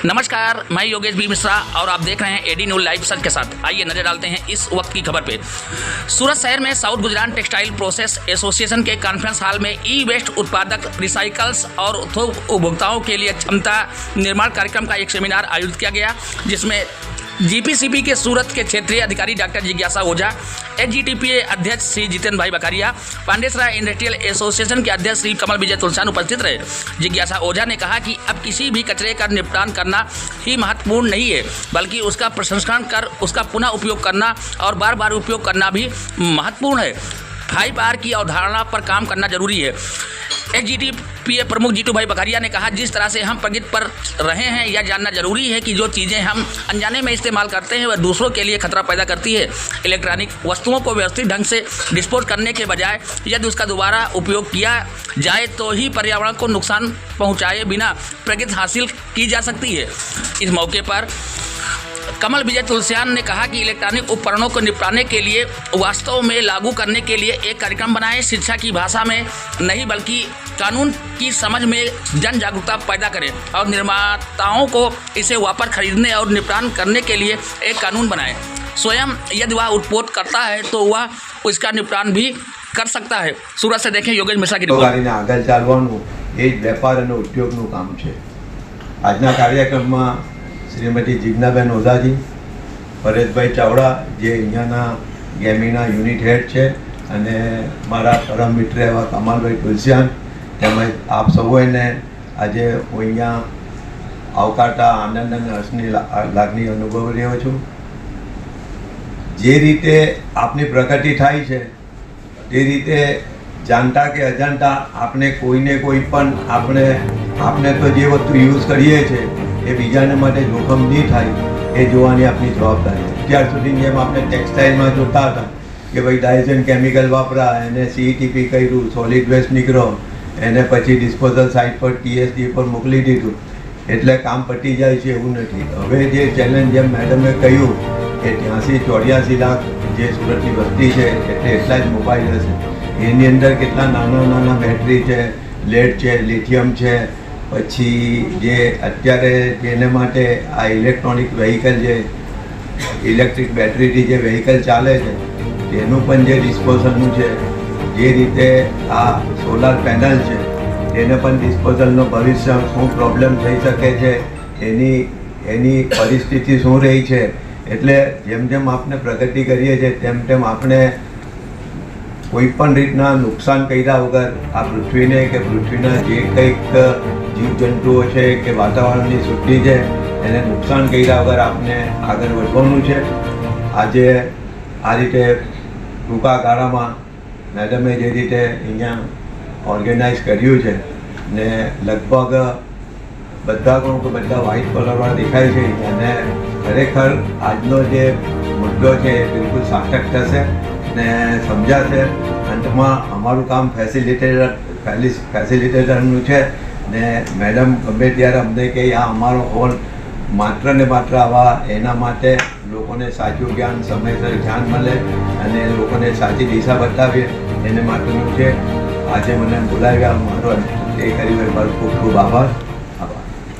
नमस्कार, मैं योगेश बी मिश्रा और आप देख रहे हैं एडी न्यूज़ लाइव सच के साथ। आइए नजर डालते हैं इस वक्त की खबर पे। सूरत शहर में south Gujarat textile process association के कॉन्फ्रेंस हॉल में ई वेस्ट उत्पादक, रिसाइकल्स और थोक उपभोक्ताओं के लिए क्षमता निर्माण कार्यक्रम का एक सेमिनार आयोजित किया गया, जिसमें जीपीसीबी के सूरत के क्षेत्रीय अधिकारी डॉक्टर जिज्ञासा ओझा, एचजीटीपीए अध्यक्ष श्री जितेंद्र भाई बकारिया, पांडेसरा इंडस्ट्रियल एसोसिएशन के अध्यक्ष श्री कमल विजय तुलसान उपस्थित रहे। जिज्ञासा ओझा ने कहा कि अब किसी भी कचरे का निपटान करना ही महत्वपूर्ण नहीं है, बल्कि उसका प्रसंस्करण कर उसका पुनः उपयोग करना और बार बार उपयोग करना भी महत्वपूर्ण है। 5R की अवधारणा पर काम करना जरूरी है। एचजीटीपीए प्रमुख जीतू भाई बकारिया ने कहा, जिस तरह से हम प्रगति पर रहे हैं यह जानना जरूरी है कि जो चीज़ें हम अनजाने में इस्तेमाल करते हैं वह दूसरों के लिए खतरा पैदा करती है। इलेक्ट्रॉनिक वस्तुओं को व्यवस्थित ढंग से डिस्पोज करने के बजाय यदि उसका दोबारा उपयोग किया जाए तो ही पर्यावरण को नुकसान पहुँचाए बिना प्रगति हासिल की जा सकती है। इस मौके पर कमल विजय तुलसियान ने कहा कि इलेक्ट्रॉनिक उपकरणों को निपटाने के लिए वास्तव में लागू करने के लिए एक कार्यक्रम बनाएं। शिक्षा की भाषा में नहीं बल्कि कानून की समझ में जन जागरूकता पैदा करें और निर्माताओं को इसे वापस खरीदने और निपटान करने के लिए एक कानून बनाएं। स्वयं यदि वह उत्पोत करता है तो वह उसका निपटान भी कर सकता है। सूरत से देखें योगेश मिश्रा की रिपोर्ट। આગળ ચાલવાનું એ જ વેપાર અને ઉદ્યોગનું કામ છે। આજના કાર્યક્રમમાં શ્રીમતી જિજ્ઞાબેન ઓઝાજી, પરેશભાઈ ચાવડા જે અહીંયાના ગેમીના યુનિટ હેડ છે, અને મારા પરમ મિત્ર એવા કમાલભાઈ તુલસિયાન, તેમજ આપ સૌને આજે હું અહીંયા આવકારતા આનંદ અને હર્ષની લાગણી અનુભવી રહ્યો છું। જે રીતે આપની પ્રગતિ થાય છે તે રીતે જાણતા કે અજાણતા આપણે કોઈને કોઈ પણ આપણે તો જે વસ્તુ યુઝ કરીએ છીએ એ બીજાને માટે જોખમ નહીં થાય એ જોવાની આપણી જવાબદારી છે। ત્યાર સુધી જેમ આપણે ટેક્સટાઇલમાં જોતા હતા કે ભાઈ ડાયઝન કેમિકલ વાપરા, એને CETP કર્યું, સોલિડ વેસ્ટ નીકળો, એને પછી ડિસ્પોઝલ સાઇટ પર TSD પર મોકલી દીધું એટલે કામ પતી જાય છે, એવું નથી। હવે જે ચેલેન્જ જેમ મેડમે કહ્યું કે 83-84 લાખ જે સુરતની વસ્તી છે એટલે એટલા જ મોબાઈલ હશે। એની અંદર કેટલા નાના નાના બેટરી છે, લેડ છે, લિથિયમ છે, પછી જે અત્યારે જેને માટે આ ઇલેક્ટ્રોનિક વ્હીકલ જે ઇલેક્ટ્રિક બેટરીથી જે વ્હીકલ ચાલે છે તેનું પણ જે ડિસ્પોઝલનું છે, જે રીતે આ સોલાર પેનલ છે તેને પણ ડિસ્પોઝલનો ભવિષ્ય શું પ્રોબ્લેમ થઈ શકે છે, એની પરિસ્થિતિ શું રહી છે। એટલે જેમ જેમ આપણે પ્રગતિ કરીએ છીએ તેમ તેમ આપણે કોઈ પણ રીતના નુકસાન કર્યા વગર આ પૃથ્વીને કે પૃથ્વીના જે કંઈક જીવજંતુઓ છે કે વાતાવરણની સૃષ્ટિ છે એને નુકસાન કર્યા વગર આપણે આગળ વધવાનું છે। આજે આ રીતે ટૂંકા ગાળામાં મેડમે જે રીતે અહીંયા ઓર્ગેનાઇઝ કર્યું છે ને લગભગ બધા કહું કે બધા વ્હાઇટ કલરવાળા દેખાય છે, અને ખરેખર આજનો જે મુદ્દો છે એ બિલકુલ સાર્થક થશે ને સમજાશે। અંતમાં અમારું કામ ફેસિલિટેટરનું છે ને મેડમ ગમે ત્યારે અમને કે આ અમારો હોલ માત્ર ને માત્ર આવા એના માટે લોકોને સાચું જ્ઞાન સમયસર જ્ઞાન મળે અને લોકોને સાચી દિશા બતાવીએ એને માટેનું છે। આજે મને બોલાવ્યા, મારો એ કરી મારો ખૂબ ખૂબ આભાર।